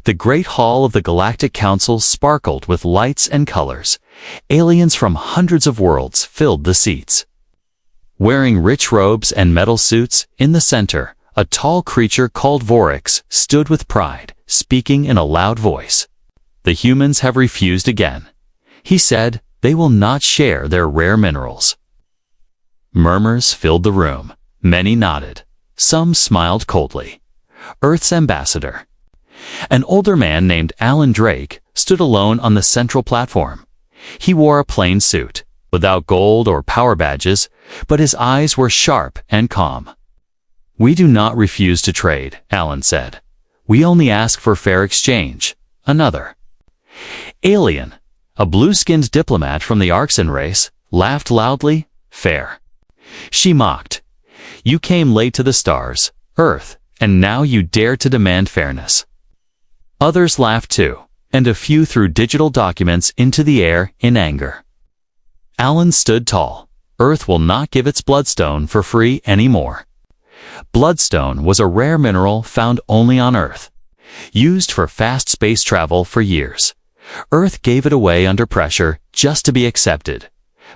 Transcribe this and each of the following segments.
The great hall of the Galactic Council sparkled with lights and colors. Aliens from hundreds of worlds filled the seats. Wearing rich robes and metal suits, in the center, a tall creature called Vorax stood with pride, speaking in a loud voice. "The humans have refused again," he said. "They will not share their rare minerals." Murmurs filled the room. Many nodded. Some smiled coldly. Earth's ambassador, an older man named Alan Drake, stood alone on the central platform. He wore a plain suit, without gold or power badges, but his eyes were sharp and calm. "We do not refuse to trade," Alan said. "We only ask for fair exchange." Another alien, a blue-skinned diplomat from the Arxan race, laughed loudly. "Fair?" She mocked. "You came late to the stars, Earth, and now you dare to demand fairness." Others laughed too, and a few threw digital documents into the air in anger. Alan stood tall. "Earth will not give its bloodstone for free anymore." Bloodstone was a rare mineral found only on Earth. Used for fast space travel for years. Earth gave it away under pressure just to be accepted.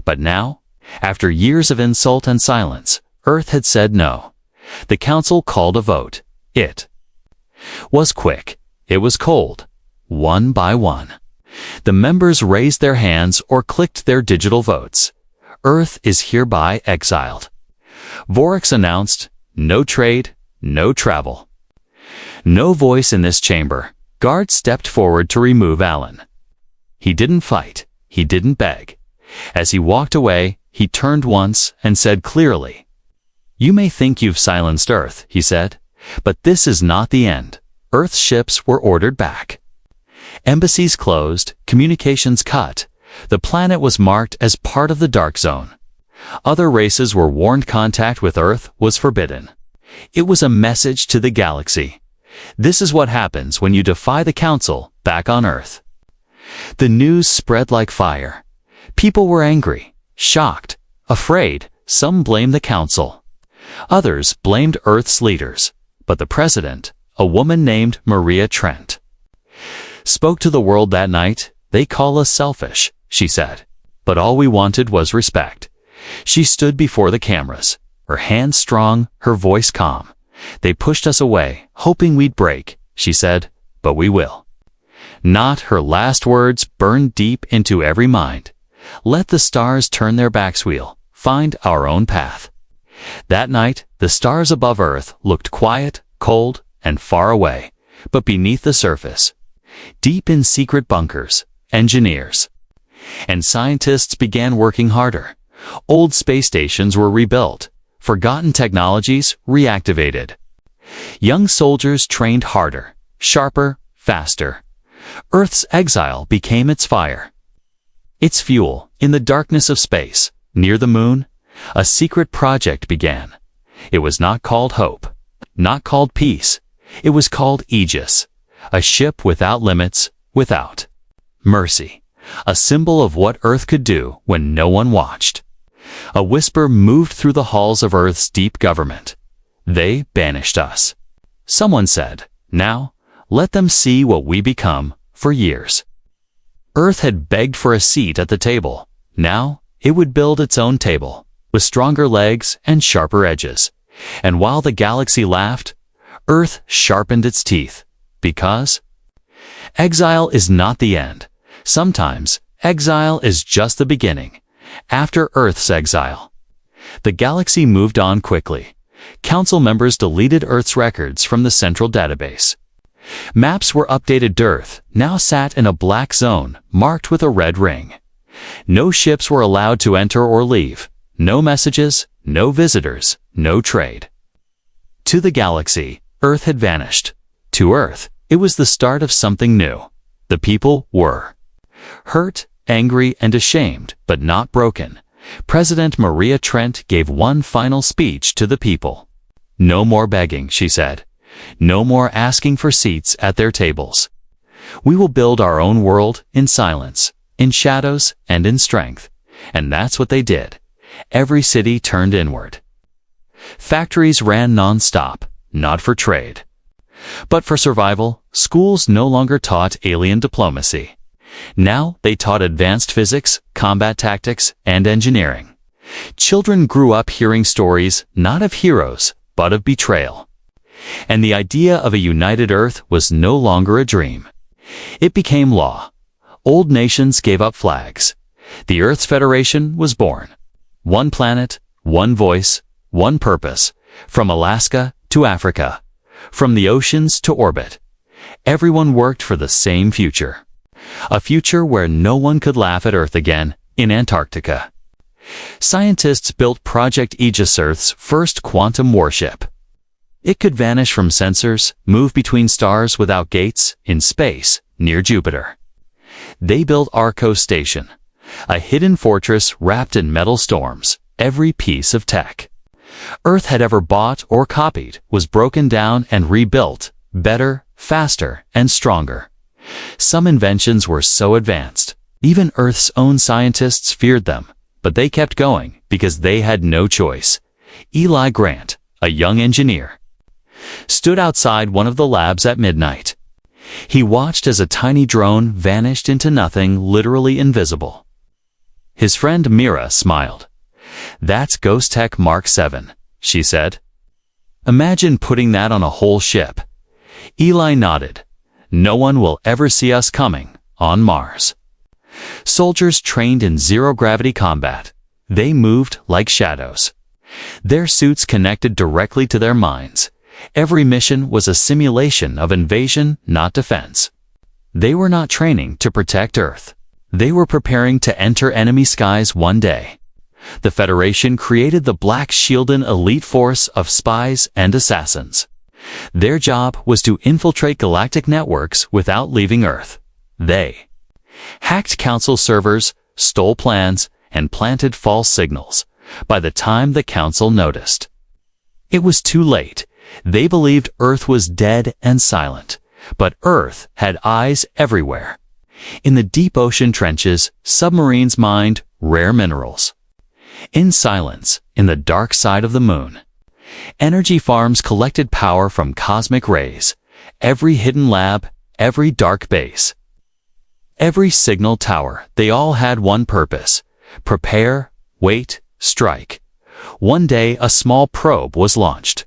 But now, after years of insult and silence, Earth had said no. The Council called a vote. It was quick. It was cold. One by one. The members raised their hands or clicked their digital votes. Earth is hereby exiled. Vorax announced, "No trade, no travel." No voice in this chamber. Guards stepped forward to remove Alan. He didn't fight. He didn't beg. As he walked away, he turned once and said clearly, "You may think you've silenced Earth," he said, "but this is not the end." Earth's ships were ordered back. Embassies closed, communications cut. The planet was marked as part of the Dark Zone. Other races were warned contact with Earth was forbidden. It was a message to the galaxy. This is what happens when you defy the Council back on Earth. The news spread like fire. People were angry, shocked, afraid. Some blamed the Council. Others blamed Earth's leaders. But the president, a woman named Maria Trent, spoke to the world that night. "They call us selfish," she said, "but all we wanted was respect." She stood before the cameras, her hands strong, her voice calm. "They pushed us away, hoping we'd break," she said, "but we will." Not her last words burned deep into every mind. "Let the stars turn their backs, we'll find our own path." That night, the stars above Earth looked quiet, cold, and far away, but beneath the surface, deep in secret bunkers, engineers and scientists began working harder. Old space stations were rebuilt, forgotten technologies reactivated. Young soldiers trained harder, sharper, faster. Earth's exile became its fire, its fuel. In the darkness of space, near the moon, a secret project began. It was not called Hope, not called Peace. It was called Aegis, a ship without limits, without mercy, a symbol of what Earth could do when no one watched. A whisper moved through the halls of Earth's deep government. "They banished us." Someone said, "Now, let them see what we become." For years, Earth had begged for a seat at the table. Now, it would build its own table, with stronger legs and sharper edges. And while the galaxy laughed, Earth sharpened its teeth. Because exile is not the end. Sometimes, exile is just the beginning. After Earth's exile, the galaxy moved on quickly. Council members deleted Earth's records from the central database. Maps were updated. Earth now sat in a black zone, marked with a red ring. No ships were allowed to enter or leave. No messages, no visitors, no trade. To the galaxy, Earth had vanished. To Earth, it was the start of something new. The people were hurt, angry, and ashamed, but not broken. President Maria Trent gave one final speech to the people. "No more begging," she said. "No more asking for seats at their tables. We will build our own world in silence, in shadows, and in strength." And that's what they did. Every city turned inward. Factories ran non-stop, not for trade, But for survival, schools no longer taught alien diplomacy. Now they taught advanced physics, combat tactics, and engineering. Children grew up hearing stories not of heroes, but of betrayal. And the idea of a united Earth was no longer a dream. It became law. Old nations gave up flags. The Earth's Federation was born. One planet, one voice, one purpose, from Alaska to Africa, from the oceans to orbit. Everyone worked for the same future. A future where no one could laugh at Earth again in Antarctica. Scientists built Project Aegis, Earth's first quantum warship. It could vanish from sensors, move between stars without gates, in space, near Jupiter. They built Arco Station, a hidden fortress wrapped in metal storms. Every piece of tech Earth had ever bought or copied was broken down and rebuilt, better, faster, and stronger. Some inventions were so advanced, even Earth's own scientists feared them, but they kept going because they had no choice. Eli Grant, a young engineer, stood outside one of the labs at midnight. He watched as a tiny drone vanished into nothing, literally invisible. His friend Mira smiled. "That's Ghost Tech Mark 7, she said. "Imagine putting that on a whole ship." Eli nodded. "No one will ever see us coming on Mars." Soldiers trained in zero-gravity combat. They moved like shadows. Their suits connected directly to their minds. Every mission was a simulation of invasion, not defense. They were not training to protect Earth. They were preparing to enter enemy skies one day. The Federation created the Black Shielded elite force of spies and assassins. Their job was to infiltrate galactic networks without leaving Earth. They hacked Council servers, stole plans, and planted false signals. By the time the Council noticed, it was too late. They believed Earth was dead and silent, but Earth had eyes everywhere. In the deep ocean trenches, submarines mined rare minerals. In silence, in the dark side of the moon, energy farms collected power from cosmic rays. Every hidden lab, every dark base, every signal tower, they all had one purpose: prepare, wait, strike. One day a small probe was launched.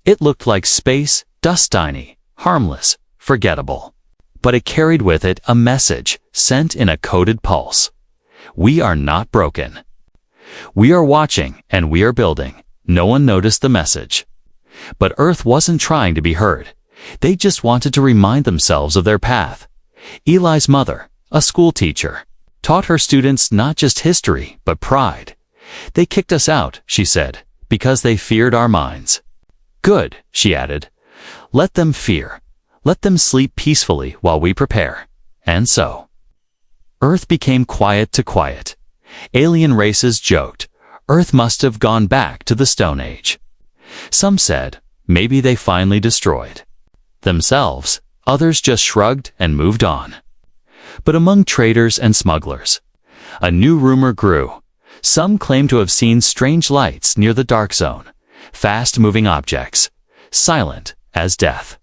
It looked like space, dust-tiny, harmless, forgettable. But it carried with it a message, sent in a coded pulse. We are not broken. We are watching and we are building. No one noticed the message. But Earth wasn't trying to be heard. They just wanted to remind themselves of their path. Eli's mother, a school teacher, taught her students not just history, but pride. They kicked us out, she said, because they feared our minds. Good, she added. Let them fear. Let them sleep peacefully while we prepare. And so, Earth became quiet to quiet. Alien races joked, Earth must have gone back to the Stone Age. Some said, maybe they finally destroyed themselves. Others just shrugged and moved on. But among traders and smugglers, a new rumor grew. Some claimed to have seen strange lights near the dark zone, fast-moving objects, silent as death.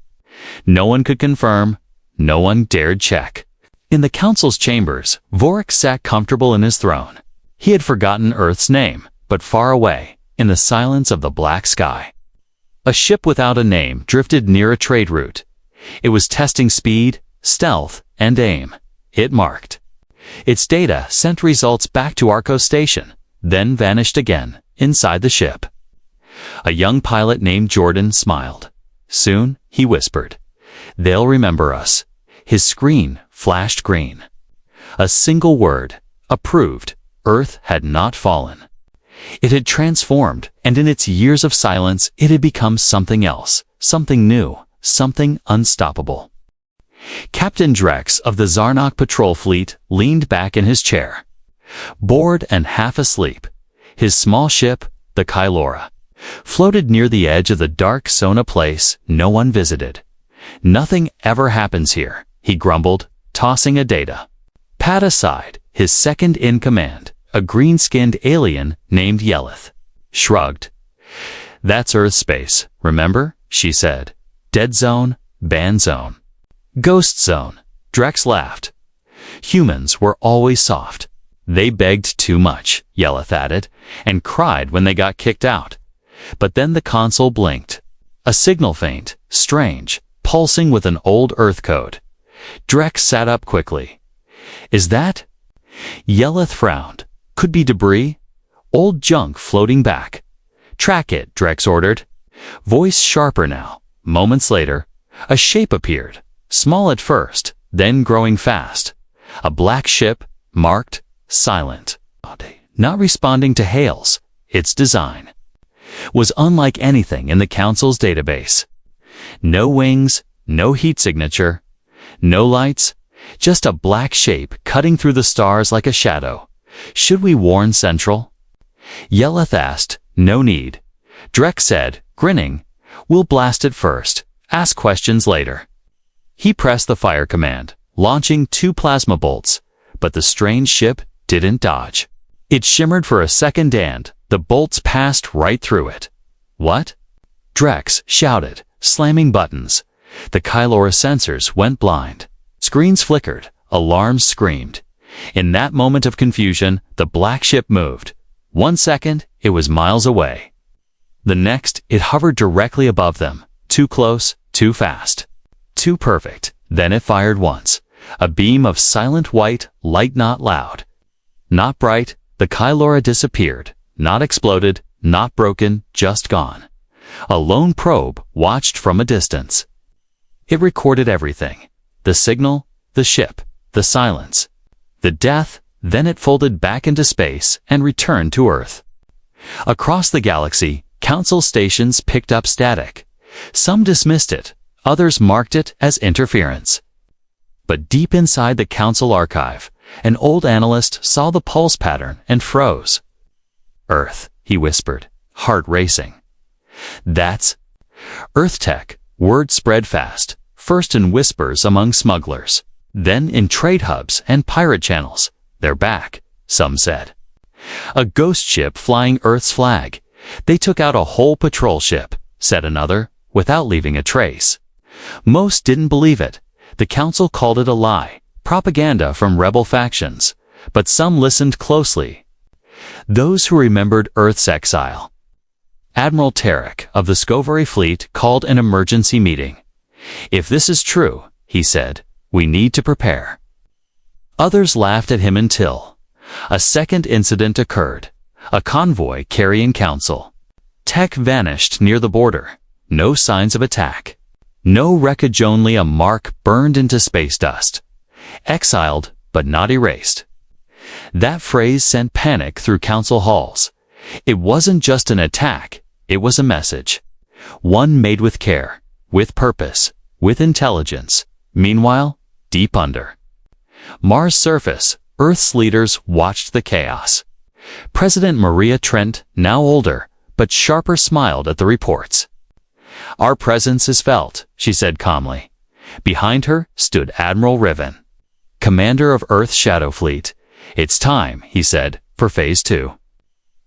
No one could confirm, no one dared check. In the Council's chambers, Vorik sat comfortable in his throne. He had forgotten Earth's name, but far away, in the silence of the black sky, a ship without a name drifted near a trade route. It was testing speed, stealth, and aim. It marked. Its data sent results back to Arco Station, then vanished again, inside the ship. A young pilot named Jordan smiled. Soon, he whispered, they'll remember us. His screen flashed green. A single word, approved. Earth had not fallen. It had transformed, and in its years of silence, it had become something else, something new, something unstoppable. Captain Drex of the Zarnok patrol fleet leaned back in his chair. Bored and half asleep, his small ship, the Kylora, floated near the edge of the dark Sona place no one visited. Nothing ever happens here, he grumbled, tossing a data pad aside. His second-in-command, a green-skinned alien named Yelith, shrugged. That's Earth space, remember? She said. Dead zone, banned zone. Ghost zone. Drex laughed. Humans were always soft. They begged too much, Yeleth added, and cried when they got kicked out. But then the console blinked. A signal faint, strange, pulsing with an old Earth code. Drex sat up quickly. Is that? Yeleth frowned. Could be debris? Old junk floating back. Track it, Drex ordered. Voice sharper now. Moments later, a shape appeared. Small at first, then growing fast. A black ship, marked, silent. Not responding to hails. Its design was unlike anything in the Council's database. No wings, no heat signature, no lights, just a black shape cutting through the stars like a shadow. Should we warn Central? Yeleth asked. No need. Drex said, grinning, we'll blast it first. Ask questions later. He pressed the fire command, launching 2 plasma bolts, but the strange ship didn't dodge. It shimmered for a second and the bolts passed right through it. What? Drex shouted, slamming buttons. The Kylora sensors went blind. Screens flickered. Alarms screamed. In that moment of confusion, the black ship moved. 1 second, it was miles away. The next, it hovered directly above them. Too close, too fast. Too perfect. Then it fired once. A beam of silent white light, not loud. Not bright. The Kylora disappeared. Not exploded, not broken, just gone. A lone probe watched from a distance. It recorded everything. The signal, the ship, the silence, the death. Then it folded back into space and returned to Earth. Across the galaxy, Council stations picked up static. Some dismissed it, others marked it as interference. But deep inside the Council archive, an old analyst saw the pulse pattern and froze. Earth, he whispered, heart racing. That's Earth tech. Word spread fast, first in whispers among smugglers, then in trade hubs and pirate channels. They're back, some said. A ghost ship flying Earth's flag. They took out a whole patrol ship, said another, without leaving a trace. Most didn't believe it. The Council called it a lie, propaganda from rebel factions, but some listened closely. Those who remembered Earth's exile. Admiral Tarek of the Scovary Fleet called an emergency meeting. If this is true, he said, we need to prepare. Others laughed at him until a second incident occurred. A convoy carrying Council tech vanished near the border. No signs of attack. No wreckage, only a mark burned into space dust. Exiled, but not erased. That phrase sent panic through Council halls. It wasn't just an attack, it was a message. One made with care, with purpose, with intelligence. Meanwhile, deep under Mars' surface, Earth's leaders watched the chaos. President Maria Trent, now older, but sharper, smiled at the reports. Our presence is felt, she said calmly. Behind her stood Admiral Riven, commander of Earth's Shadow Fleet. It's time, he said, for Phase 2.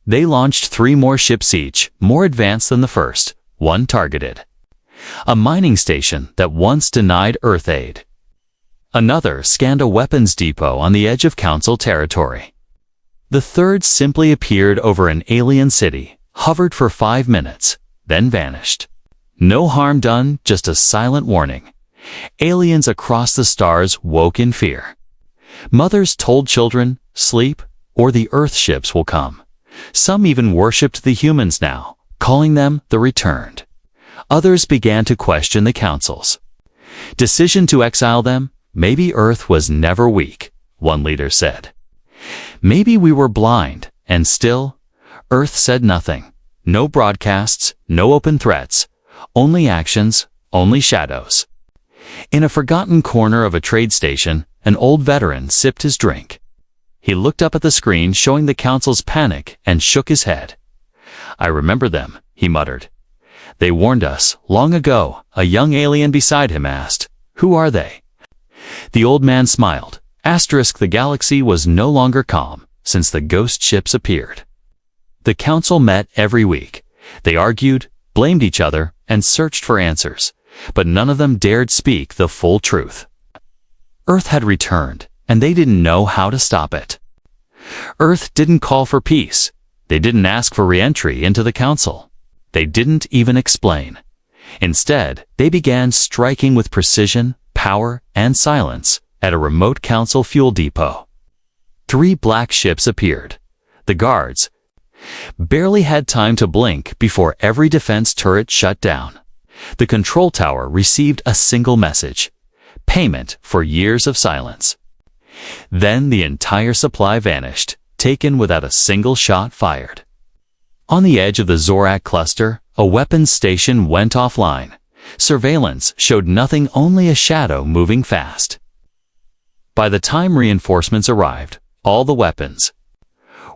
They launched 3 more ships each, more advanced than the first, one targeted a mining station that once denied Earth aid. Another scanned a weapons depot on the edge of Council territory. The third simply appeared over an alien city, hovered for 5 minutes, then vanished. No harm done, just a silent warning. Aliens across the stars woke in fear. Mothers told children, sleep, or the Earth ships will come. Some even worshipped the humans now, calling them the returned. Others began to question the Council's decision to exile them. Maybe Earth was never weak, one leader said. Maybe we were blind, and still, Earth said nothing. No broadcasts, no open threats, only actions, only shadows. In a forgotten corner of a trade station, an old veteran sipped his drink. He looked up at the screen showing the Council's panic and shook his head. I remember them, he muttered. They warned us, long ago. A young alien beside him asked, who are they? The old man smiled. The galaxy was no longer calm since the ghost ships appeared. The Council met every week. They argued, blamed each other, and searched for answers. but none of them dared speak the full truth. Earth had returned, and they didn't know how to stop it. Earth didn't call for peace. They didn't ask for re-entry into the Council. They didn't even explain. Instead, they began striking with precision, power, and silence at a remote Council fuel depot. 3 black ships appeared. The guards barely had time to blink before every defense turret shut down. The control tower received a single message: payment for years of silence. Then the entire supply vanished, taken without a single shot fired. On the edge of the Zorak cluster, a weapons station went offline. Surveillance showed nothing, only a shadow moving fast. By the time reinforcements arrived, all the weapons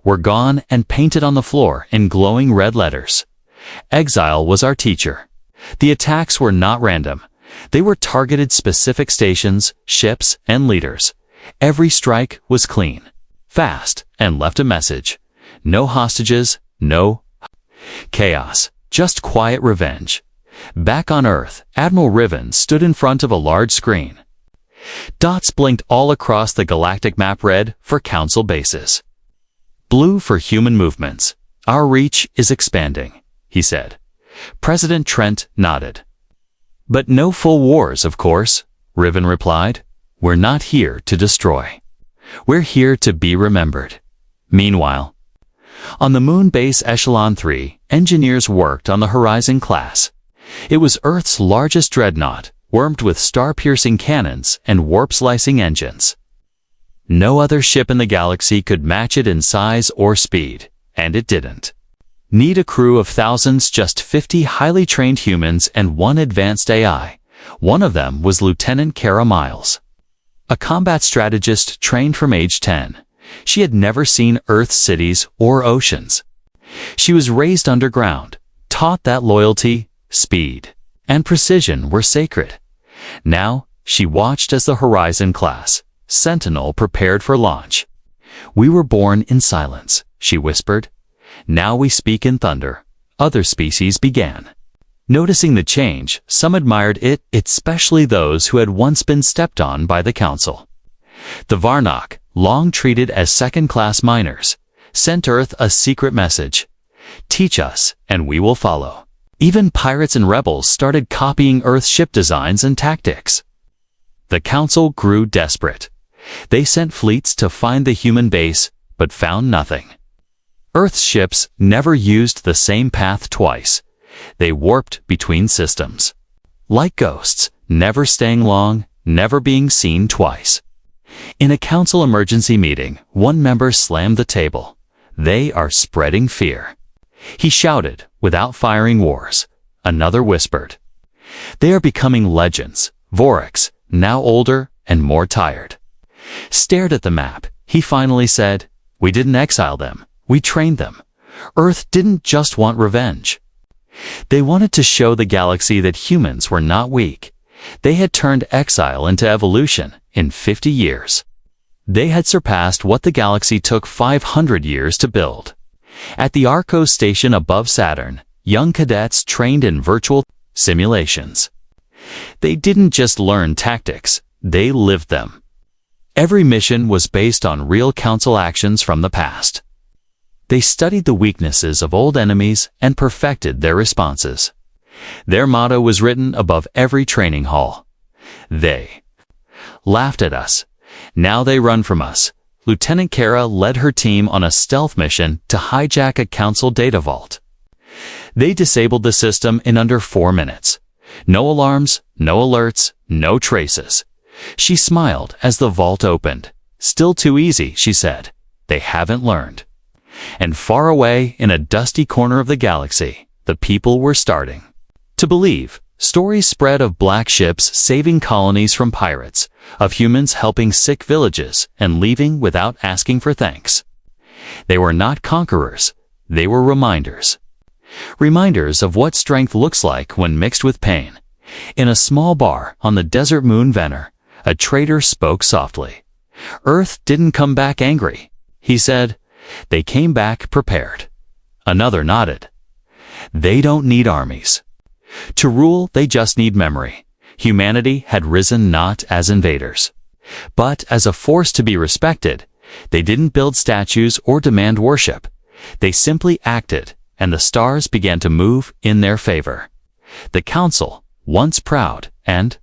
were gone and painted on the floor in glowing red letters. Exile was our teacher. The attacks were not random. They were targeted specific stations, ships, and leaders. Every strike was clean, fast, and left a message. No hostages, no chaos, just quiet revenge. Back on Earth, Admiral Riven stood in front of a large screen. Dots blinked all across the galactic map, red for Council bases, blue for human movements. Our reach is expanding, he said. President Trent nodded. But no full wars, of course, Riven replied. We're not here to destroy. We're here to be remembered. Meanwhile, on the moon base Echelon 3, engineers worked on the Horizon class. It was Earth's largest dreadnought, armed with star-piercing cannons and warp-slicing engines. No other ship in the galaxy could match it in size or speed, and it didn't. Need a crew of thousands, just 50 highly trained humans and 1 advanced AI. One of them was Lieutenant Kara Miles, a combat strategist trained from age 10. She had never seen Earth's cities or oceans. She was raised underground, taught that loyalty, speed, and precision were sacred. Now, she watched as the Horizon class Sentinel prepared for launch. We were born in silence, she whispered. Now we speak in thunder. Other species began. Noticing the change, some admired it, especially those who had once been stepped on by the Council. The Varnok, long treated as second-class minors, sent Earth a secret message. Teach us, and we will follow. Even pirates and rebels started copying Earth's ship designs and tactics. The Council grew desperate. They sent fleets to find the human base, but found nothing. Earth's ships never used the same path twice. They warped between systems. Like ghosts, never staying long, never being seen twice. In a Council emergency meeting, one member slammed the table. They are spreading fear. He shouted, without firing wars. Another whispered. They are becoming legends. Vorax, now older and more tired, stared at the map. He finally said, we didn't exile them. We trained them. Earth didn't just want revenge. They wanted to show the galaxy that humans were not weak. They had turned exile into evolution in 50 years. They had surpassed what the galaxy took 500 years to build. At the Arcos station above Saturn, young cadets trained in virtual simulations. They didn't just learn tactics, they lived them. Every mission was based on real Council actions from the past. They studied the weaknesses of old enemies and perfected their responses. Their motto was written above every training hall. They laughed at us. Now they run from us. Lieutenant Kara led her team on a stealth mission to hijack a Council data vault. They disabled the system in under 4 minutes. No alarms, no alerts, no traces. She smiled as the vault opened. Still too easy, she said. They haven't learned. And far away in a dusty corner of the galaxy, the people were starting to believe. Stories spread of black ships saving colonies from pirates, of humans helping sick villages and leaving without asking for thanks. They were not conquerors, they were reminders. Reminders of what strength looks like when mixed with pain. In a small bar on the desert moon Venner, a trader spoke softly. Earth didn't come back angry, he said. They came back prepared. Another nodded. They don't need armies. To rule, they just need memory. Humanity had risen not as invaders, but as a force to be respected. They didn't build statues or demand worship. They simply acted, and the stars began to move in their favor. The Council, once proud and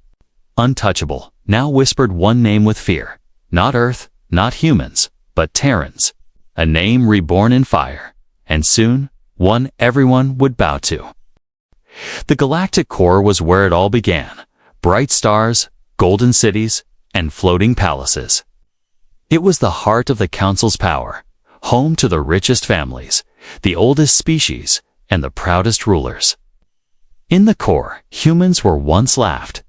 untouchable, now whispered one name with fear. Not Earth, not humans, but Terrans. A name reborn in fire, and soon, one everyone would bow to. The galactic core was where it all began. Bright stars, golden cities, and floating palaces. It was the heart of the Council's power, home to the richest families, the oldest species, and the proudest rulers. In the core, humans were once laughed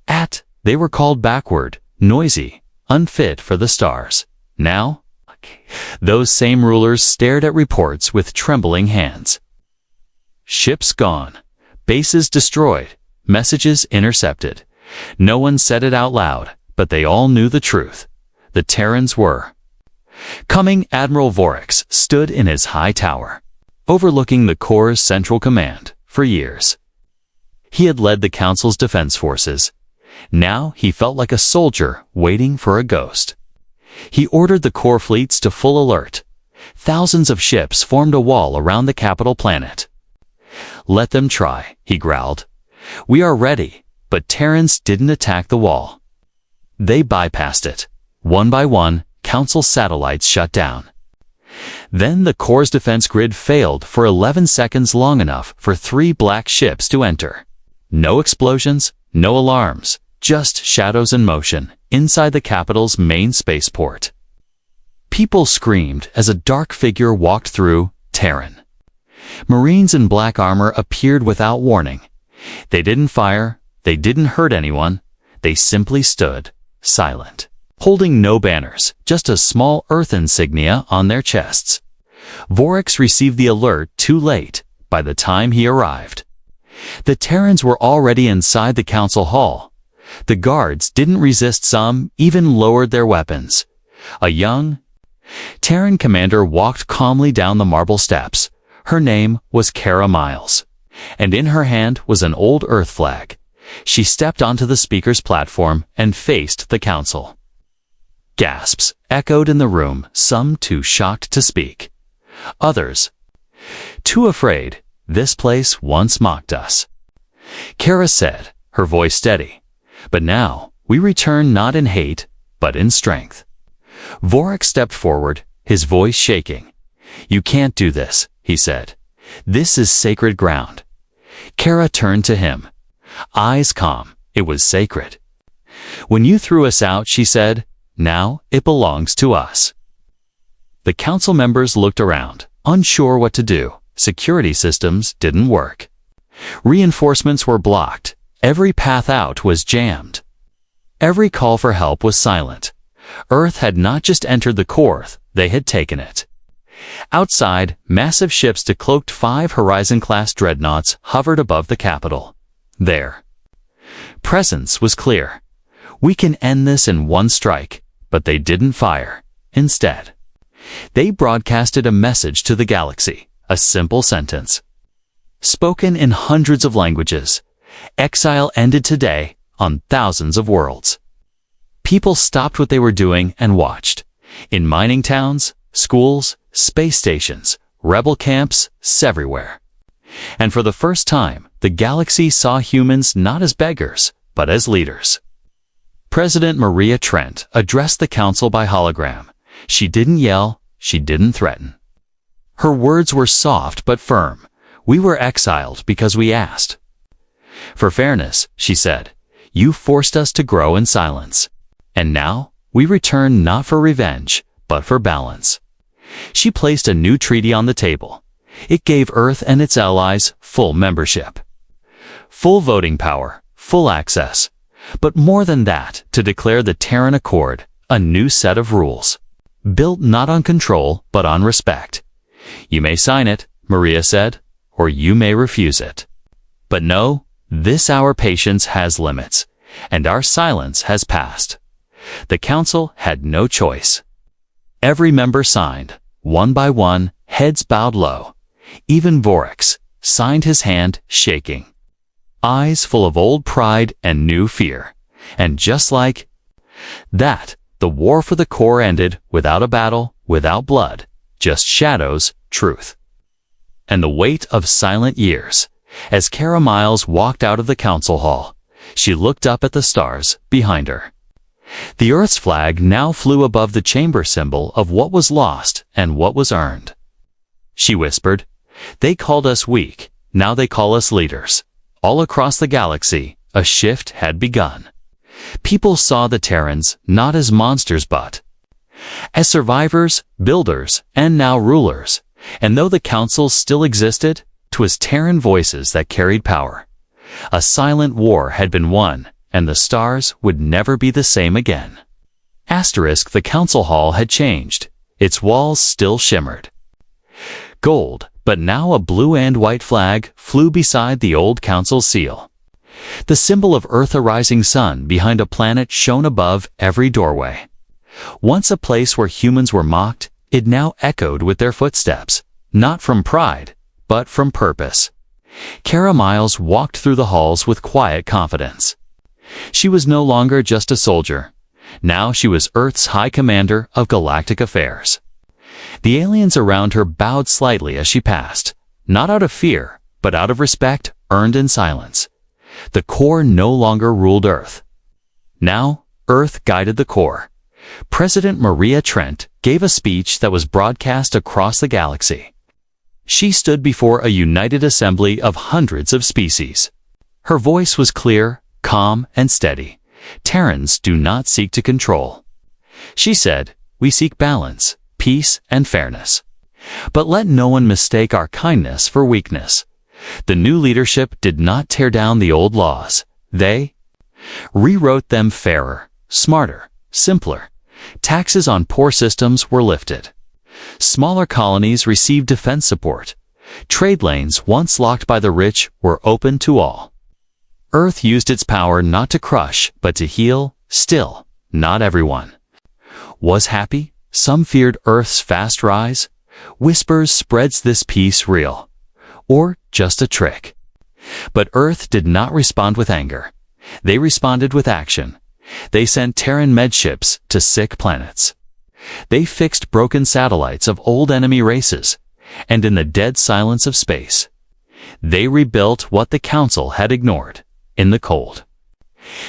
at. They were called backward, noisy, unfit for the stars. Now, those same rulers stared at reports with trembling hands. Ships gone, bases destroyed, messages intercepted. No one said it out loud, but they all knew the truth. The Terrans were coming. Admiral Vorax stood in his high tower, overlooking the Core's central command. For years, he had led the Council's defense forces. Now he felt like a soldier waiting for a ghost. He ordered the core fleets to full alert. Thousands of ships formed a wall around the capital planet. Let them try, he growled. We are ready, but Terrans didn't attack the wall. They bypassed it. One by one, Council satellites shut down. Then the core's defense grid failed for 11 seconds, long enough for 3 black ships to enter. No explosions, no alarms, just shadows in motion inside the capital's main spaceport. People screamed as a dark figure walked through. Terran Marines in black armor appeared without warning. They didn't fire, they didn't hurt anyone, they simply stood, silent, holding no banners, just a small Earth insignia on their chests. Vorax received the alert too late. By the time he arrived, the Terrans were already inside the Council hall. The guards didn't resist, some even lowered their weapons. A young Terran commander walked calmly down the marble steps. Her name was Kara Miles, and in her hand was an old Earth flag. She stepped onto the speaker's platform and faced the Council. Gasps echoed in the room, some too shocked to speak. Others too afraid. This place once mocked us, Kara said, her voice steady. But now, we return not in hate, but in strength. Vorax stepped forward, his voice shaking. You can't do this, he said. This is sacred ground. Kara turned to him, eyes calm. It was sacred. When you threw us out, she said, now it belongs to us. The Council members looked around, unsure what to do. Security systems didn't work. Reinforcements were blocked. Every path out was jammed. Every call for help was silent. Earth had not just entered the core, they had taken it. Outside, massive ships decloaked 5 Horizon-class dreadnoughts hovered above the capital. Their presence was clear. We can end this in one strike, but they didn't fire. Instead, they broadcasted a message to the galaxy, a simple sentence, spoken in hundreds of languages. Exile ended today on thousands of worlds. People stopped what they were doing and watched. In mining towns, schools, space stations, rebel camps, everywhere. And for the first time, the galaxy saw humans not as beggars, but as leaders. President Maria Trent addressed the Council by hologram. She didn't yell, she didn't threaten. Her words were soft but firm. We were exiled because we asked for fairness, she said. You forced us to grow in silence. And now, we return not for revenge, but for balance. She placed a new treaty on the table. It gave Earth and its allies full membership, full voting power, full access. But more than that, to declare the Terran Accord, a new set of rules, built not on control, but on respect. You may sign it, Maria said, or you may refuse it. But no, our patience has limits, and our silence has passed. The Council had no choice. Every member signed, one by one, heads bowed low. Even Vorax signed, his hand shaking. eyes full of old pride and new fear. And just like that, the war for the core ended without a battle, without blood, just shadows, truth, and the weight of silent years. As Kara Miles walked out of the council hall, she looked up at the stars behind her. The Earth's flag now flew above the chamber symbol of what was lost and what was earned. She whispered, "They called us weak, now they call us leaders." All across the galaxy, a shift had begun. People saw the Terrans not as monsters but as survivors, builders, and now rulers. And though the council still existed, 'twas Terran voices that carried power. A silent war had been won, and the stars would never be the same again. The council hall had changed. Its walls still shimmered gold, but now a blue and white flag flew beside the old council seal. The symbol of Earth, a rising sun behind a planet, shone above every doorway. Once a place where humans were mocked, it now echoed with their footsteps, not from pride, but from purpose. Kara Miles walked through the halls with quiet confidence. She was no longer just a soldier. Now she was Earth's High Commander of Galactic Affairs. The aliens around her bowed slightly as she passed, not out of fear, but out of respect earned in silence. The core no longer ruled Earth. Now, Earth guided the core. President Maria Trent gave a speech that was broadcast across the galaxy. She stood before a united assembly of hundreds of species. Her voice was clear, calm, and steady. Terrans do not seek to control. She said, "We seek balance, peace, and fairness. But let no one mistake our kindness for weakness." The new leadership did not tear down the old laws. They rewrote them fairer, smarter, simpler. Taxes on poor systems were lifted. Smaller colonies received defense support. Trade lanes once locked by the rich were open to all. Earth used its power not to crush, but to heal. Still, not everyone was happy. Some feared Earth's fast rise. Whispers spreads this peace real, or just a trick. But Earth did not respond with anger. They responded with action. They sent Terran medships to sick planets. They fixed broken satellites of old enemy races, and in the dead silence of space, they rebuilt what the Council had ignored. In the cold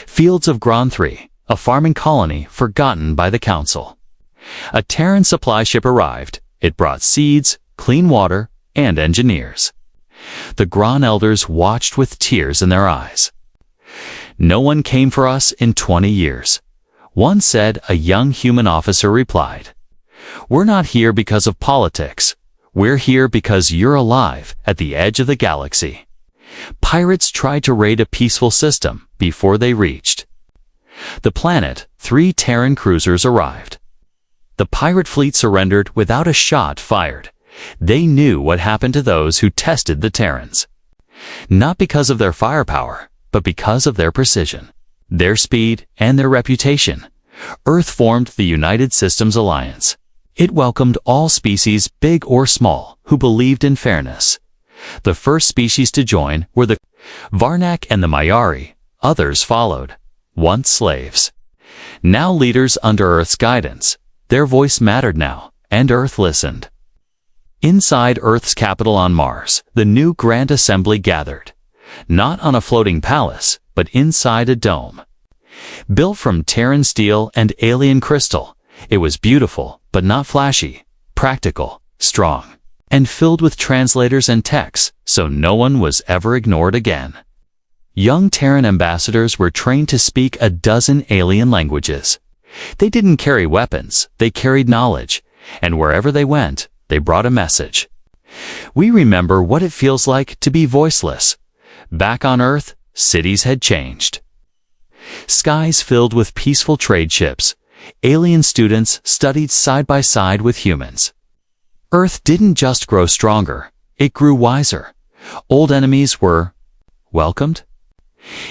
fields of Gran 3, a farming colony forgotten by the Council, a Terran supply ship arrived. It brought seeds, clean water, and engineers. The Gran elders watched with tears in their eyes. "No one came for us in 20 years. One said. A young human officer replied, "We're not here because of politics. We're here because you're alive at the edge of the galaxy." Pirates tried to raid a peaceful system before they reached the planet. 3 Terran cruisers arrived. The pirate fleet surrendered without a shot fired. They knew what happened to those who tested the Terrans. Not because of their firepower, but because of their precision, their speed, and their reputation. Earth formed the United Systems Alliance. It welcomed all species, big or small, who believed in fairness. The first species to join were the Varnak and the Mayari. Others followed, once slaves, now leaders under Earth's guidance. Their voice mattered now, and Earth listened. Inside Earth's capital on Mars, the new Grand Assembly gathered. Not on a floating palace, but inside a dome. Built from Terran steel and alien crystal, it was beautiful, but not flashy, practical, strong, and filled with translators and techs, so no one was ever ignored again. Young Terran ambassadors were trained to speak a dozen alien languages. They didn't carry weapons, they carried knowledge, and wherever they went, they brought a message. We remember what it feels like to be voiceless. Back on Earth, cities had changed. Skies filled with peaceful trade ships. Alien students studied side by side with humans. Earth didn't just grow stronger, it grew wiser. Old enemies were welcomed.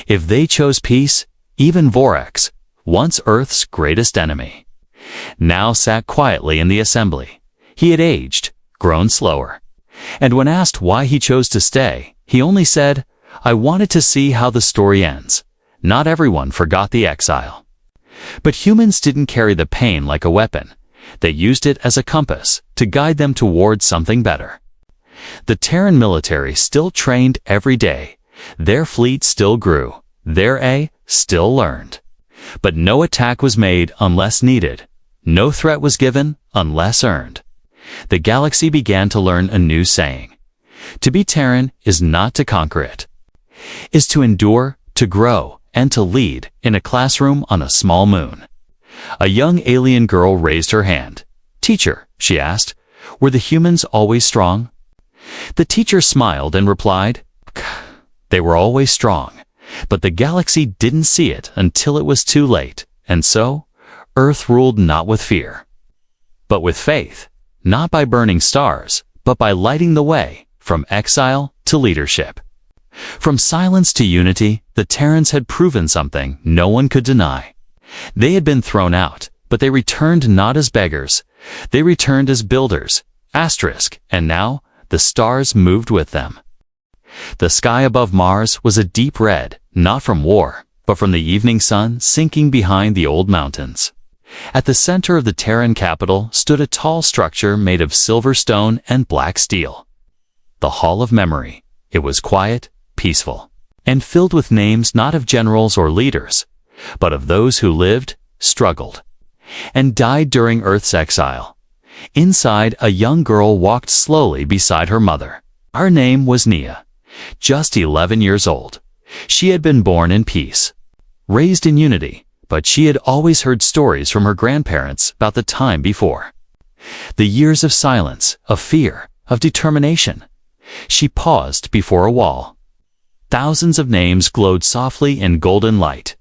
If they chose peace, even Vorax, once Earth's greatest enemy, now sat quietly in the assembly. He had aged, grown slower. And when asked why he chose to stay, he only said, I wanted to see how the story ends. Not everyone forgot the exile. But humans didn't carry the pain like a weapon. They used it as a compass to guide them towards something better. The Terran military still trained every day. Their fleet still grew. Their A still learned. But no attack was made unless needed. No threat was given unless earned. The galaxy began to learn a new saying. To be Terran is not to conquer it. Is to endure, to grow, and to lead in a classroom on a small moon. A young alien girl raised her hand. "Teacher," she asked, "were the humans always strong?" The teacher smiled and replied, "They were always strong, but the galaxy didn't see it until it was too late, and so, Earth ruled not with fear, but with faith, not by burning stars, but by lighting the way, from exile to leadership. From silence to unity, the Terrans had proven something no one could deny. They had been thrown out, but they returned not as beggars. They returned as builders, and now, the stars moved with them. The sky above Mars was a deep red, not from war, but from the evening sun sinking behind the old mountains. At the center of the Terran capital stood a tall structure made of silver stone and black steel. The Hall of Memory. It was quiet, peaceful, and filled with names not of generals or leaders, but of those who lived, struggled, and died during Earth's exile. Inside, a young girl walked slowly beside her mother. Her name was Nia, just 11 years old. She had been born in peace, raised in unity, but she had always heard stories from her grandparents about the time before. The years of silence, of fear, of determination. She paused before a wall. Thousands of names glowed softly in golden light.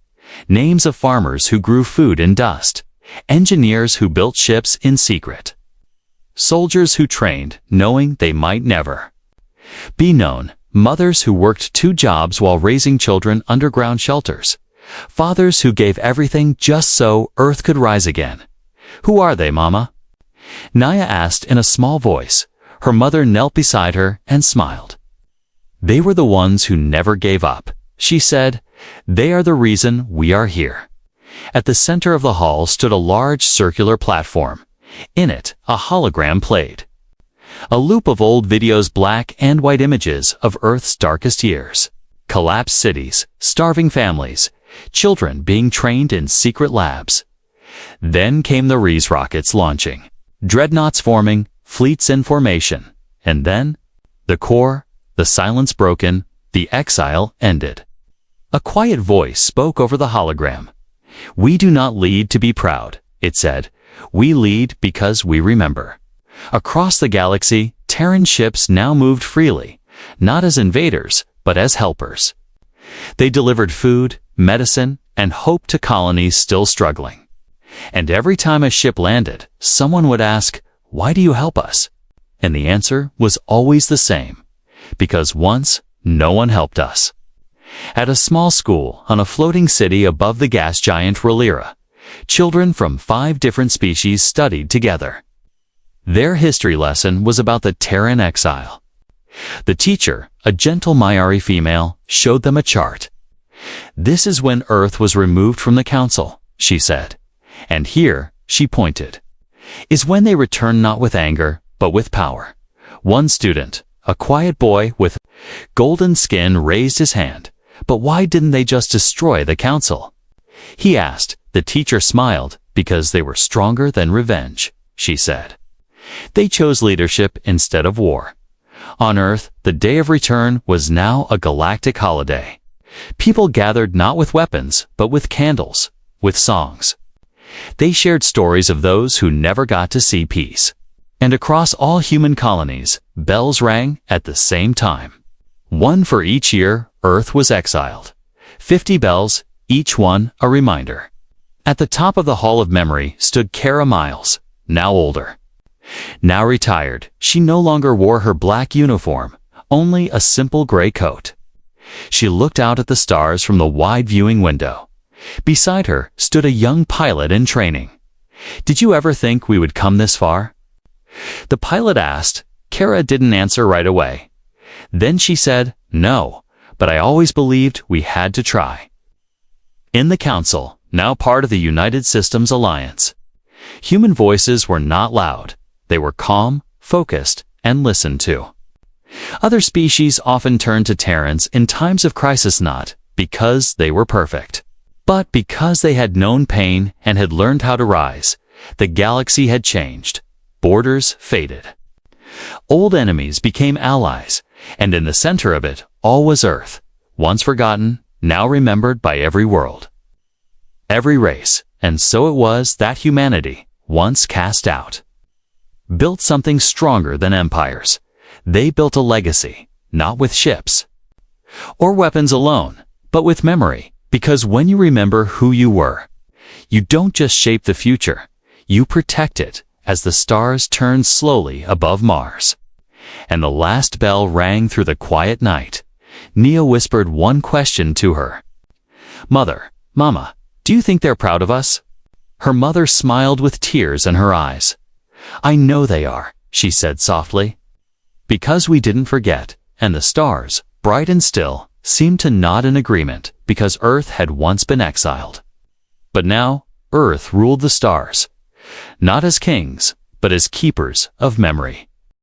Names of farmers who grew food in dust, engineers who built ships in secret, soldiers who trained knowing they might never be known, mothers who worked 2 jobs while raising children underground shelters, fathers who gave everything just so Earth could rise again. "Who are they, Mama?" Nia asked in a small voice. Her mother knelt beside her and smiled. "They were the ones who never gave up," she said. "They are the reason we are here." At the center of the hall stood a large circular platform. In it, a hologram played. A loop of old videos, black and white images of Earth's darkest years. Collapsed cities, starving families, children being trained in secret labs. Then came the Reese rockets launching, dreadnoughts forming, fleets in formation. And then, the core, the silence broken, the exile ended. A quiet voice spoke over the hologram. "We do not lead to be proud," it said. "We lead because we remember." Across the galaxy, Terran ships now moved freely, not as invaders, but as helpers. They delivered food, medicine, and hope to colonies still struggling. And every time a ship landed, someone would ask, "Why do you help us?" And the answer was always the same. Because once, no one helped us. At a small school on a floating city above the gas giant Relira, children from 5 different species studied together. Their history lesson was about the Terran exile. The teacher, a gentle Mayari female, showed them a chart. "This is when Earth was removed from the Council," she said. "And here," she pointed, "is when they returned not with anger, but with power." One student, a quiet boy with golden skin, raised his hand. "But why didn't they just destroy the Council?" he asked. The teacher smiled. "Because they were stronger than revenge," she said. "They chose leadership instead of war." On Earth, the day of return was now a galactic holiday. People gathered not with weapons, but with candles, with songs. They shared stories of those who never got to see peace. And across all human colonies, bells rang at the same time. One for each year Earth was exiled. 50 bells, each one a reminder. At the top of the Hall of Memory stood Kara Miles, now older. Now retired, she no longer wore her black uniform, only a simple gray coat. She looked out at the stars from the wide viewing window. Beside her stood a young pilot in training. "Did you ever think we would come this far?" The pilot asked. Kara didn't answer right away. Then she said, "No, but I always believed we had to try. In the Council, now part of the United Systems Alliance, human voices were not loud. They were calm, focused, and listened to. Other species often turned to Terrans in times of crisis, not because they were perfect, but because they had known pain and had learned how to rise. The galaxy had changed. Borders faded. Old enemies became allies, and in the center of it all was Earth, once forgotten, now remembered by every world, every race, and so it was that humanity, once cast out, built something stronger than empires. They built a legacy, not with ships or weapons alone, but with memory, because when you remember who you were, you don't just shape the future, you protect it as the stars turned slowly above Mars. And the last bell rang through the quiet night. Neo whispered one question to her. "Mother, Mama, do you think they're proud of us?" Her mother smiled with tears in her eyes. "I know they are," she said softly. "Because we didn't forget," and the stars, bright and still, seemed to nod in agreement because Earth had once been exiled. But now, Earth ruled the stars, not as kings, but as keepers of memory.